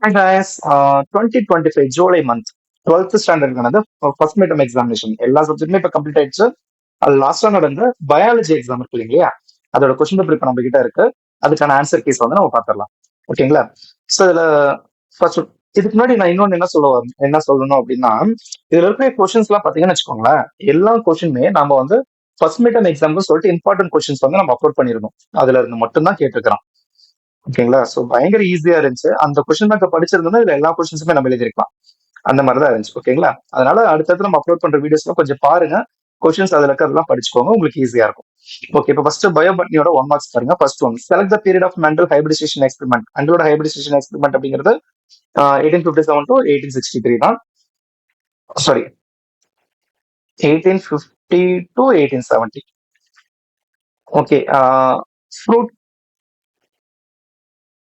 Hi guys, 2025 July month 12th ஸ்டாண்டர்டுக்கானது first midterm examination எல்லா சப்ஜெக்ட்டுமே இப்போ கம்ப்ளீட் ஆயிடுச்சு. அது லாஸ்டா நடந்த பயாலஜி எக்ஸாம் இருக்கு இல்லையா, அதோட கொஸ்டின் பேப்பர் இப்போ நம்ம கிட்ட இருக்கு. அதுக்கான ஆன்சர் கீஸ் வந்து நம்ம பார்த்துடலாம். ஓகேங்களா? ஸோ இதுல ஃபர்ஸ்ட் இதுக்கு முன்னாடி நான் இன்னொன்று என்ன சொல்லணும் அப்படின்னா, இதுல இருக்கிற கொஸ்டின்ஸ் எல்லாம் பாத்தீங்கன்னு வச்சுக்கோங்களேன், எல்லா கொஸ்டினுமே நம்ம வந்து ஃபர்ஸ்ட் மிட்டம் எக்ஸாம்னு சொல்லிட்டு இம்பார்ட்டன்ட் கொஸ்டின்ஸ் வந்து நம்ம அப்லோட் பண்ணிருக்கோம். அதுல இருந்து மட்டும் தான் கேட்டிருக்கிறோம். ஓகேங்களா? சோ பயங்கர ஈஸியா இருந்துச்சு. அந்த கொஸ்டின் பேங்க் படிச்சிருந்தோம்னா இதுல எல்லா கொஸ்டின்ஸுமே நம்ம எழுதிருக்கலாம். அந்த மாதிரி தான் இருந்துச்சு. ஓகேங்களா? அதனால அடுத்தடுத்து நம்ம அப்லோட் பண்ற வீடியோஸ்லாம் கொஞ்சம் பாருங்க. கொஸ்டின்ஸ் அதுல இருக்கிறதெல்லாம் படிச்சுக்கோங்க. உங்களுக்கு ஈஸியா இருக்கும். ஓகே, இப்போ ஃபர்ஸ்ட் பயோபட்னியோட 1 மார்க்ஸ் பாருங்க. First one, select the period of Mendel hybridization experiment. மெண்டலோட ஹைபிரிடைசேஷன் எக்ஸ்பெரிமெண்ட் அப்படிங்கிறது 1857 டு 1863 தான். Sorry, 1850 to 1870. ஓகே, ஃப்ரூட்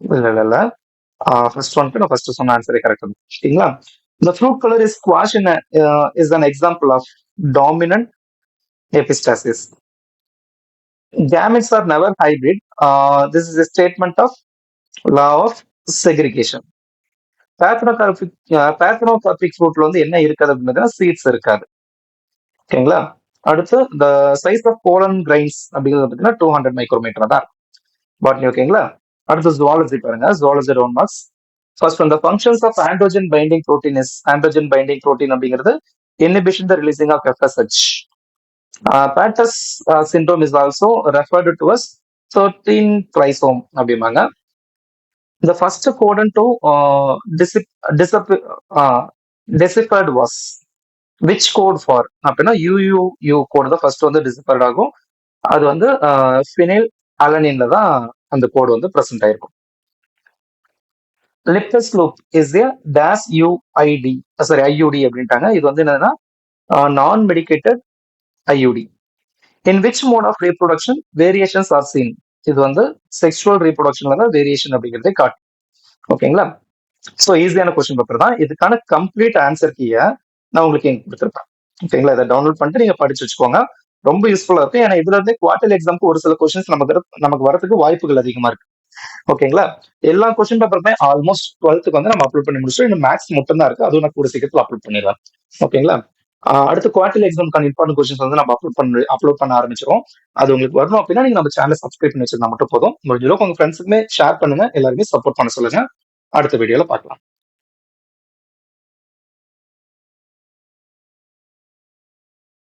இல்ல ஃபர்ஸ்ட் ஒன்க்கு நான் ஃபர்ஸ்ட் சொன்ன ஆன்சரே கரெக்ட். ஓகேங்களா? The fruit color is squash is an example of dominant epistasis. Gametes are never hybrid. This is a statement of law of segregation. பேத்தனோகார்பிக் ஃப்ரூட்ல வந்து என்ன இருக்காது அப்படின்னா சீட்ஸ் இருக்காது. ஓகேங்களா? அடுத்து the size of pollen grains அப்படிங்கிறது பார்த்தீங்கன்னா 200 மைக்ரோமீட்டர் தான். பாட்னி. ஓகேங்களா? அடுத்து ஜுவாலஜி பாருங்க. Zoology 1 marks. First the functions of androgen binding protein is androgen binding protein அப்படிங்கிறது inhibition the releasing of FSH. Pattus syndrome is also referred to as 13 trisomy அப்படிம்பாங்க. The first codon to deciphered was which code for அப்படின்னா UUU கோடு தான் first வந்து டிசிஃபர்ட் ஆகும். அது வந்து phenyl அலனின்ல தான் அந்த கோடு வந்து பிரசன்ட் ஆயிருக்கும். லிப்டஸ் லூப் இஸ் ஏ டேஸ் யூஐடி சாரி ஐயூடி அப்படின்ட்டாங்க. இது வந்து என்னன்னா நான் medicated IUD. In which mode of reproduction variations are seen. இது வந்து செக்ஷுவல் ரீப்ரொடக்ஷன்ல தான் வேரியேஷன் அப்படிங்கிறதே காட்டும். ஓகேங்களா? ஸோ ஈஸியான கொஸ்டின் பேப்பர் தான். இதுக்கான கம்ப்ளீட் ஆன்சர் கீயை நான் உங்களுக்கு இங்க கொடுத்துருப்பேன். ஓகேங்களா? இதை டவுன்லோட் பண்ணிட்டு நீங்க படிச்சு வச்சுக்கோங்க. ரொம்ப யூஸ்ஃபுல்லா இருக்கும். ஏன்னா இதுல இருந்தே குவார்டர்லி எக்ஸாம்க்கு ஒரு சில கொஸ்டின்ஸ் நமக்கு வரதுக்கு வாய்ப்புகள் அதிகமா இருக்கு. ஓகேங்களா? எல்லா கொஸ்டின் பேப்பருமே ஆல்மோஸ்ட் 12th வந்து நம்ம அப்லோட் பண்ணி முடிச்சோம். இன்னும் மேக்ஸ் மட்டும் தான் இருக்கு. அதுவும் நான் கூட சீக்கிரத்தில் அப்லோட் பண்ணிடுவேன். ஓகேங்களா? அடுத்து குவார்டர்லி எக்ஸாம்க்கான இம்பார்ட்டன்ட் கொஸ்டின்ஸ் வந்து நம்ம அப்லோட் பண்ண ஆரம்பிச்சிடும். அது உங்களுக்கு வரணும் அப்படின்னா நீங்க நம்ம சேனல் சப்ஸ்கிரைப் பண்ணி வச்சிருந்தா மட்டும் போதும். முடிஞ்ச அளவுக்கு உங்க ஃப்ரெண்ட்ஸுக்குமே ஷேர் பண்ணுங்க. எல்லாருமே சப்போர்ட் பண்ண சொல்லுங்க. அடுத்த வீடியோல பார்க்கலாம்.